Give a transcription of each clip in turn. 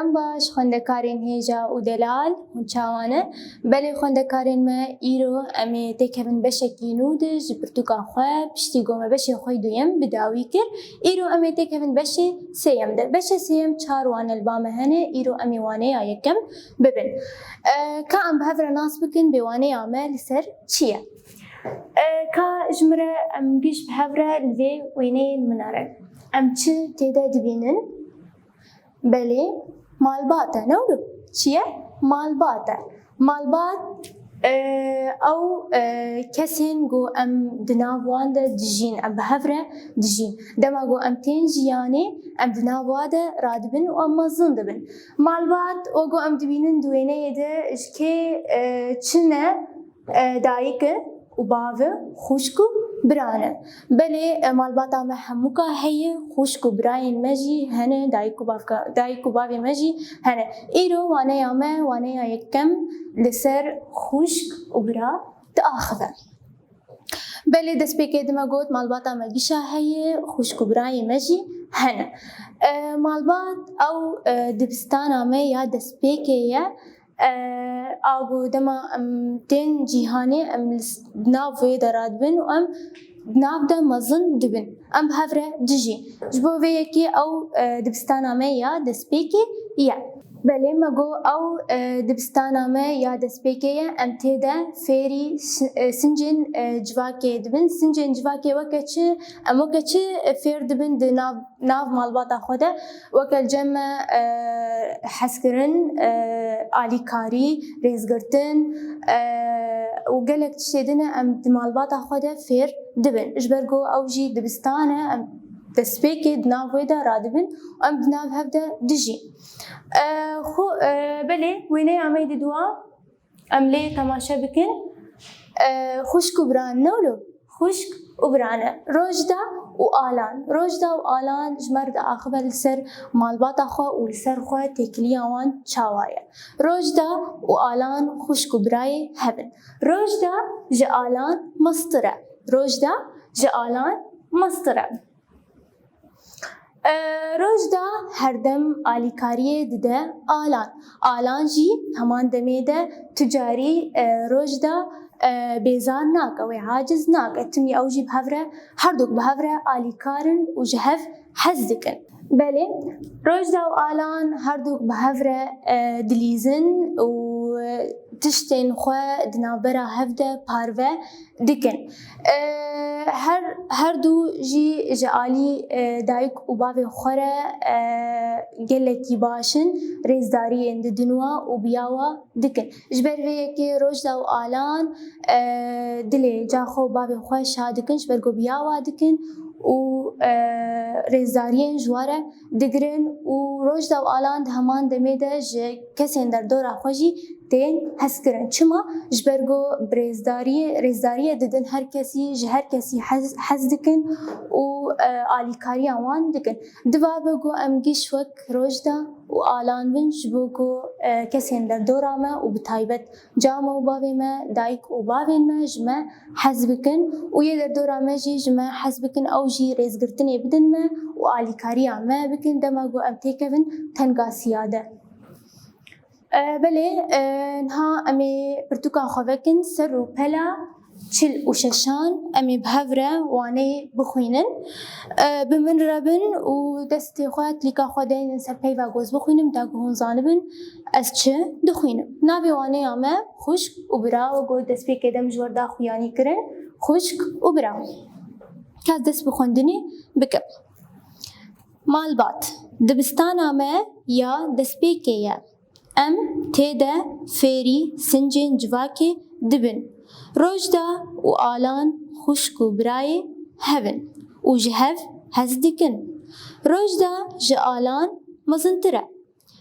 سلام باش خوندکارین هیجا و دلال هونچاوانه بله خوندکارین ما ایرو امی تکهن بشکی نودج برتوکا خواه پشتی گومه بشه خوی دویم بداوی کر ایرو امی تکهن بشه سیم ده بشه سیم چار وان البامه هنه ایرو امی وانه یا یکم ببین که ام بهفر ناس بکن بوانه یا مال سر چیه که جمره ام گیش بهفر لوی وینه مناره ام چه تیده دبینن بله مالباته نورو چیه مالباته مالبات او کسین گو ام دناوانده دجین ام بهفره دجین دما گو ام تنجیانه ام دناواده رادبن و ام مزن دبن مالبات و گو ام دبینن دوینه یده که چنه دایکه و باوه خوشکو برانه بله مالباتا ما هموكا هي خوشكو براين مجي هنا دايكو بافي مجي هنا ايرو وانا ياما وانا يكم لسر خوشك وبرا تاخذه بله دس بيكي دما قوت مالباتا ما جيشا هي خوشكو براين مجي هنا مالبات او دبستانا ما يا دس بيكي يا آگو دما تین جهانی ناوی دراد بن و ناو دا مزن دبن بهفره دجی جبو ویکی او دبستانا ما یا دسپیکی یا بله مگو او دبستانا ما یا دسپیکی یا تیدا فیری سنجن جواکی دبن سنجن جواکی وکچه وکچه فیر دبن د ناو مالباتا خوده وکل جمع حسکرن آلیکاری ریزگرتن و گلک تشیدنه مالباتا خوده فیر دبن اجبرگو او جی دبستانه دسپیکی دناوی دا رادبن و دناو هفده دجی خو بله وینه عمید دوا لی تماشا بکن خوشک و بران نولو خوشک و برانه روجدا و آلان جمر دا آخبه لسر مالباتا خو و لسر خو تکلی آوان چاوایه روجدا و آلان خوشک و برای هبن روجدا جا آلان مستره روجدا هردم آلیکاریه دیده آلان جی همان دمیده تجاری روجدا بیزار ناک و عاجز ناک اتمی او جی بهفره هر دوک بهفره آلیکارن و جهف حزدکن بله روجدا و آلان هر دوک بهفره دلیزن و تشتین خواه دنابرا هفده پاروه دکن هر دو جی جعالی دایک و باوی خوره گلکی باشن ریزداری اند دنوا و بیاوا دکن جبر وی که روجدا و آلان دلی جاخو باوی خواه شادکن جبرگو بیاوا دکن و ریزداری جواره دگرن و روجدا و آلان همان دمیده کسی در دور خوشی تین حسکرن چما جبرگو ریزداری ددن هر کسی حز دکن و آلیکاری آوان دکن دوا بگو امگیش وک روجدا و آلان بن جبوگو کسی در دورا ما و بطایبت جامع و باوی ما دایک و باوی ما جمع حز بکن و یه در دورا ما جمع حز بکن او جی ریزگرتنی بدن ما و آلیکاری ما بکن دما گو ام تیکون تنگا سیاده بله نها امی برتوکا خوابکن سر و پلا چل و ششان امی بهفره وانه بخوینن بمن ربن و دست خوات لیکا خودین سر پی و گوز بخوینم تا گهون زانبن از چه دخوینم ناوی وانه آمه خوشک و برا و گو دست پی کدم جوردا خویانی کرن خوشک و برا که دست بخوندنی بکم مالبات دبستان آمه یا دست پی که ام تیده فیری سنجن جواکی دبن روجدا و آلان خوشک و برای هون و جهف هزدکن روجدا جه آلان مزنتره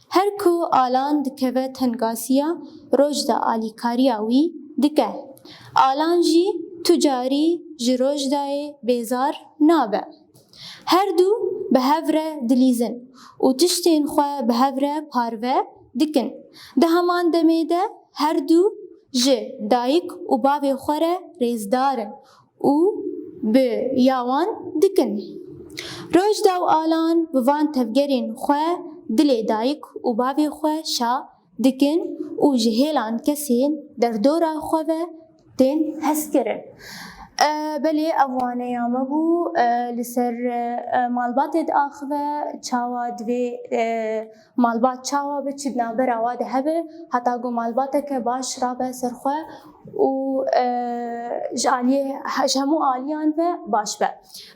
هر کو آلان دکوه تنگاسیا روجدا آلیکاریا وی دکه آلان جی تجاری جه روجدای بیزار نابه هر دو بهفره دلیزن و تشتین خواه بهفره پاروه دکن ده همان دمیده هر دو جه دایک و باوی خوره ریزدارن و به یاوان دکن روجدا و آلان بوان تفگرین خواه دلي دايك وبابي خو شا دكن و جهيلان كسين دردورا خوه تين هسكرن. بلي أوانه يامبو لسر مالبات آخوه چاوا دوی مالبات چاوا بچید نابر آواده هبه حتی گو مالباته باش رابه سرخوه و جمو آلیان و باش به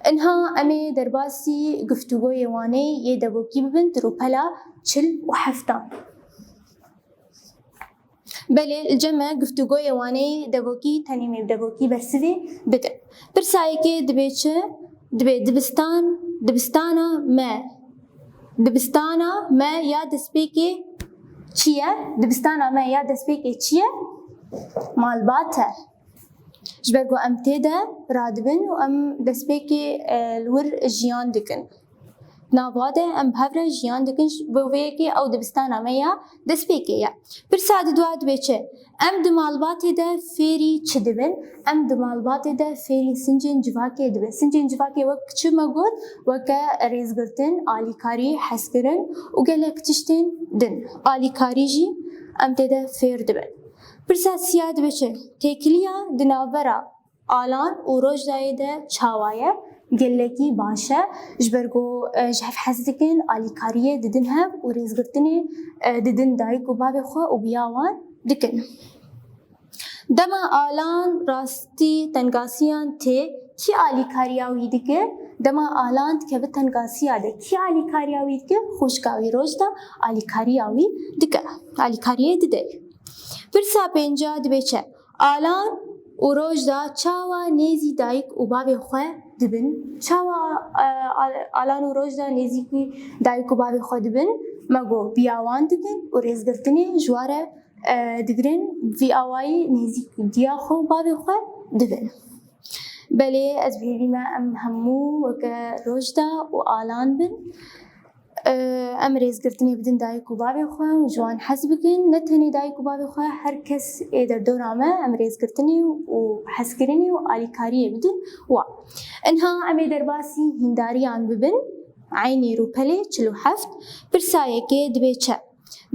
انها امی درباسی گفتگوی وانه یه دبوکی ببن درو پلا 47. بله الجمع گفتگوی وانه دبوکی تنیمی دبوکی بسوی بکن. برسایی که دبی چه؟ دبی دبستانا ما یا دسپیکی چیه؟ دبستانا ما یا دسپیکی چیه؟ مالباته. جبرگو ام تیده رادبن و ام دسپیکی الور جیان دکن. ناباده ام بهفره جیان دکن بویکی او دبستانا میا دسپیکی یا. برساد دواد بیچه ام دمالباته ده فیری چه دبن؟ ام دمالباته ده فیری سنجن جواکی دبن. سنجن جواکی وقت چه مگود؟ وقت ریزگرتن آلیکاری حسکرن و گلک تشتن دن. آلیکاری جی ام تیده فیر دبن. برساد سیاد بیچه تکلیا دنابرا آلان و روش دایده چاوایه گلکی باشه جبرگو جهف حزدکن آلیکاریه ددن هب و ریزگرتنی ددن دایک و باب خو و بیاوان دکن. دما آلان راستی تنگاسیان ته کی آلیکاریاوی دکه دما آلان که به تنگاسیا ده کی آلیکاریاوی دکه خوشکاوی روز دا آلیکاریاوی دکه آلیکاریه دده. برسا پنجا دبیچه آلان و روز دا چاوا نیزی دایک و باب خو دبن چاوا آلان و روز دا نیزی کی دایک و باب خو دبن مگو بیاوان دکن و ریزگرتنی جواره دگرن وی آوایی نیزی دیا خو باب خو دبن. بله از بیری ما ام همو وکه روز دا و آلان بن ام ریزگرتنی بدن دایک و باب خو و جوان حس بکن نتنی دایک و باب خو هر کس در دورامه ام ریزگرتنی و حسکرنی و آلیکاریه بدن و انها امی درباسی هنداریان ببن عینی رو پله 47 برسایه که دبی چه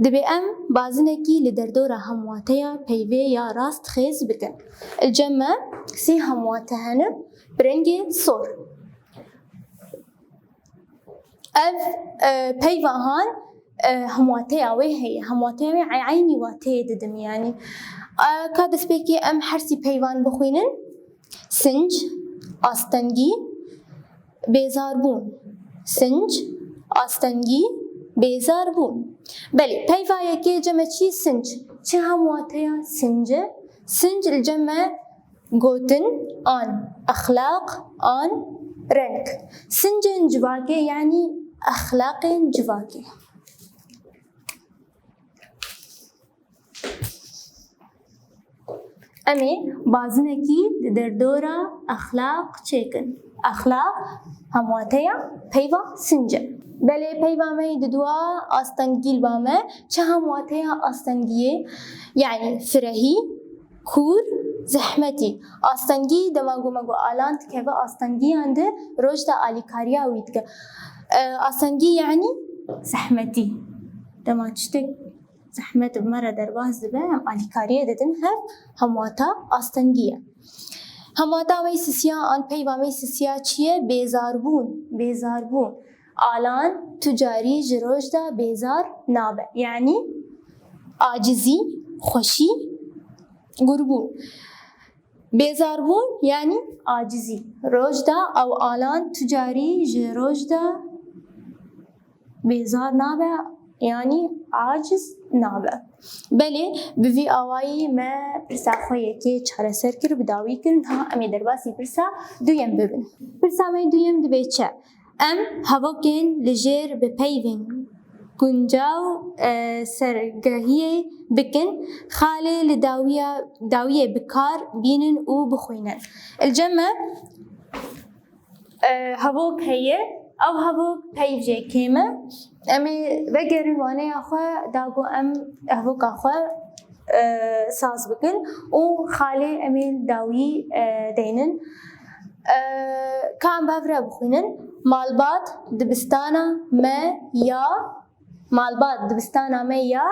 دبی ام بازنکی لدردورا همواتیا پیوه یا راست خیز بکن. الجمع سی همواته هنه برنگی صور اف پیوهان همواتیا وی هی همواتیا وی عینی واته ددم يعني كادس بيكي ام حرسي پیوان بخوینن سنج آستنگی بیزاربون سنج آستنگی بیزاربون. بله پیوایه که جمع چی سنج چه همواتیا سنج سنج الجمع گوتن آن اخلاق آن رنك سنجن جواكي يعني أخلاق جواكي. أمي بازنكي دردورا أخلاق چيكن أخلاق همواتيا بيوا سنجن. بله پیوا می ددوا آستنگیل بامه چه همواتيا آستنگیه يعني فرهي كور زحمتي آستنگی دماغو مگو آلان که آستنگی انده روش دا آلیکاریا وید که آستنگی یعنی زحمتی دماغشتك زحمت بمرة درباز دبه هم آلیکاریه ددن همواتا آستنگیه. همواتا می سسیا آن پیوا می سسیا چیه بیزاربون آلان تجاری جروش دا بیزار نابه يعني عاجزی خوشی گربون بیزاربون یعنی عاجزی روجدا او آلان تجاری جروجدا بیزار نابه یعنی عاجز نابه. بله بوی آوایی ما پرسا خویه که چهار سر کر بداوی کرن ها امی درباسی پرسا دویم ببین. پرسا می دویم دبی چه ام هواکن لجر بپیوین گنجاو سرگاهیه بکن خاله لداویه بکار بینن و بخوینن. الجمع هواک هیه او هواک پیوجه کیمه امی بگرن وانه آخوا داگو ام هواک آخوا ساز بکن و خاله امی داوی دینن کام بافره بخوینن مالبات دبستانا ما یا مالبات دبستان آمه یا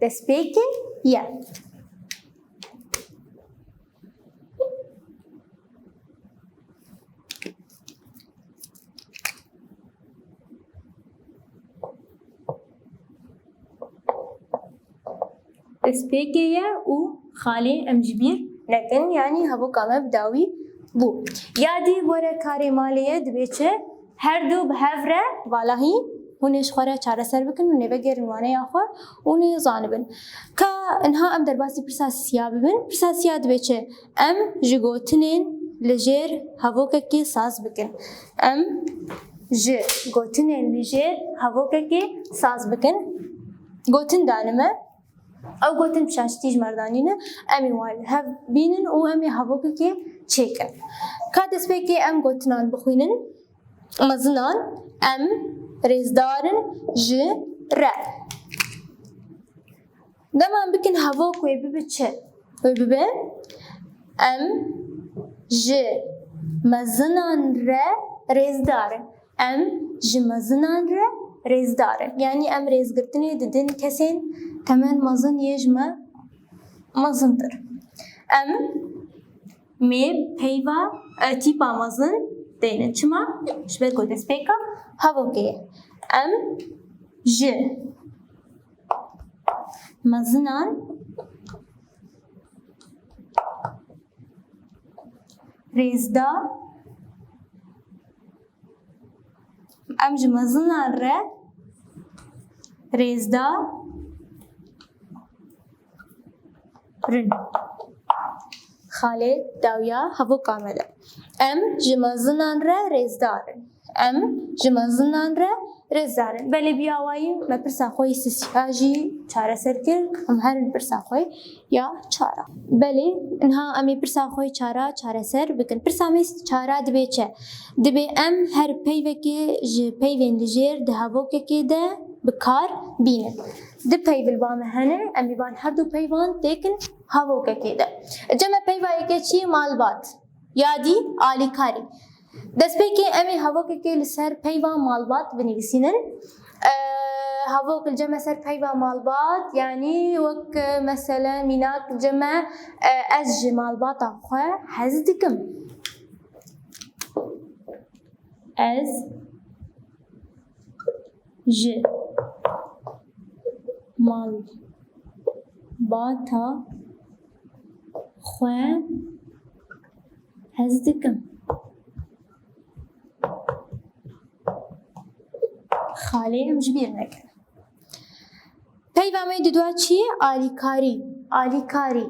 دسپیک یا دسپیک یا و خالی امجبیر نکن یعنی هبو کامه بداوی بو یادی وره کاری مالیه دبیچه هر دو به هفره والهی هونش خوره چاره سر بکن و نوه گرنوانه یا خور اونی زانه بن که انها ام در باسی پرساسیا ببین پرساسیا دبیچه ام جگوتنین لجیر هووکه که ساز بکن ام جگوتنین لجیر هووکه که ساز بکن گوتن دانمه او گوتن بشاشتیج مردانینه امی وال هف بینن و امی هووکه که چیکن که دست بکی ام گوتنان بخوینن مزنان ام رزدارن ج ر دمان بکن هووک وی ببه چه وی ببه ام ج مزنان ر رزدارن ام ج مزنان ر رزدارن یعنی ام رزگرتنی ددن کسین تمن مزن یجمه مزندر ام می پیوا تیپا مزن دینن چما شبه گودس پیکا هووکیه ام ج مزنان رزدا ام ج مزنان ر رزدا رن خالد داویا هفو کامده ام جمازنان را رزدارن ام جمازنان را رزدارن بله بیاوایی ما پرسا خوی سیاجی چاره سر کرد هم هر پرسا خوی یا چاره بله انها امی پرسا خوی چاره سر بکن پرسا میست چاره دبی چه دبی ام هر پیوه که ج پیوین لجیر ده هفو که ده بکار بینن ده پیول بامه هنه امی بان هر دو پیوان تکن هاو که ده جمع پیوایی که چی مالبات یادی عالی کاری دست پی که امی هاو که لسر پیوان مالبات بنویسینن هاو که جمع سر پیوان مالبات یعنی وک مثلا میناک جمع از ج مالبات آخواه هزدکم از ج مالباتا خواه هزدکم خاله هم جبیر نکن پیوه می دودوا چیه؟ آلیکاری آلیکاری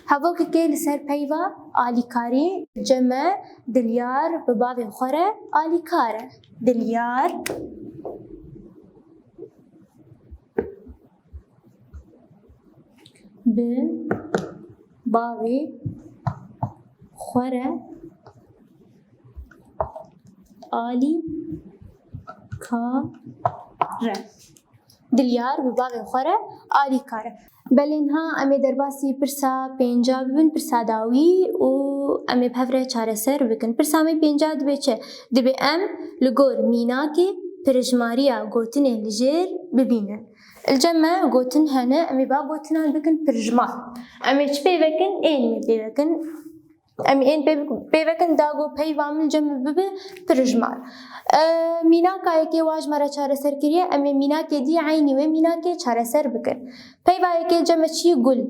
هوا که لسر پیوه آلیکاری جمع دلیار بباب خوره آلیکاره دلیار به باوی خوره آلی کاره دلیار به باوی خوره آلی کاره بل اینها امی در باسی پرسا پینجا ببین پرسا داوی و امی بهفره چاره سر بکن پرسا امی پینجا دبی چه دبی ام لگور مینا که پرجماریا گوتن لجیر ببینن الجمع گوتن هنه امی با گوتنان بکن پرجمار امی چه بیوکن این می بیوکن امی این بیوکن داگو پیوام الجمع ببه پرجمار مینا که که واج مرا چاره سر کریه امی مینا که دی عینی و مینا که چاره سر بکن پیوایی که جمع چی گل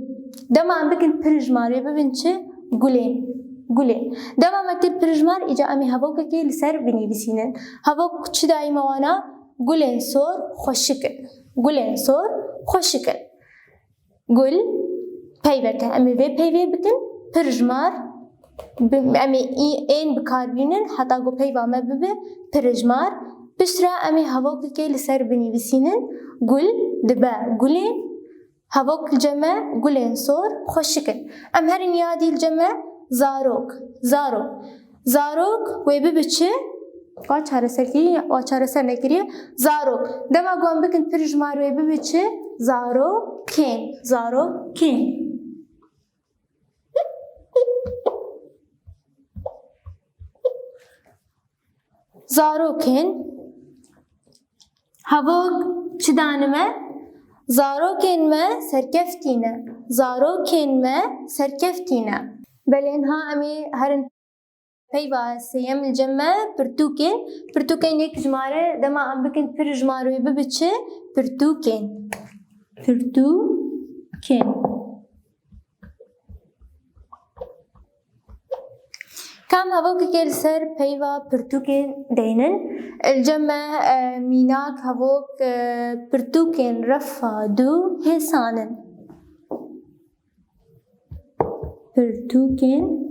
دمان بکن پرجمار ببین چه گلین گله دما مکتب پرجمار ایجا امی هوا که لسر بنویسینن هوا چی دایم وانا گلین سور خوشکن گلین سور خوشکن گل پیوکه امی وی پیوی بکن پرجمار امی این بکار بینن حتی گو پیوامه ببه پرجمار بشرا امی هوا که لسر بنویسینن گل دبا گلین هوا الجمع گلین سور خوشکن ام هرین یادی الجمع زاروک زاروک زاروک وی بچه واچاره سرکی واچاره سر نکریه زاروک دما گوام بکن پرجمار وی بچه زاروکین زاروکین زاروکین هوا چدانمه زاروکن ما سرکفتینه زاروکن ما سرکفتینه بلینها امی هرن پیوا سیم الجمع پرتوکن یک جماره دما ام بکن پر جماروی ببچه پرتوکن كم هفوك كيل سر بيوا برتوكين دينن الجمع ميناك هفوك برتوكين رفا دو هسانن برتوكين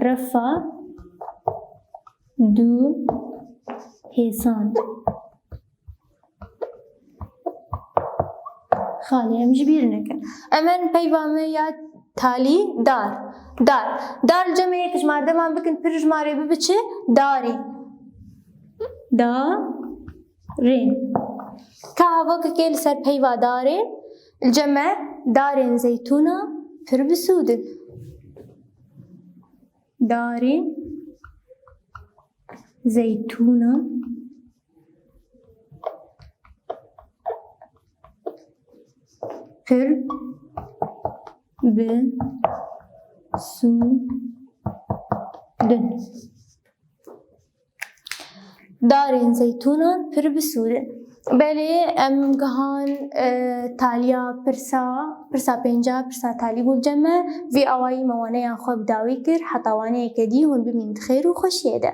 رفا دو هسان خالي مجبير نكن أمن بيوا ميات تالي دار الجمع یک جمار دمان بکن پر جماره ببچه دارین که هوا که کل سر پیوا دارین الجمع دارین زيتونة پر بسودن دارین زيتونة پر بسودن دارين زيتونة پر بسودن بله ام گهان تالیا پرسا پنجا پرسا تالی بود جمع وی آوائی موانه خواب داوی کر حتوانه کدی هون بمین خیر و خوشیده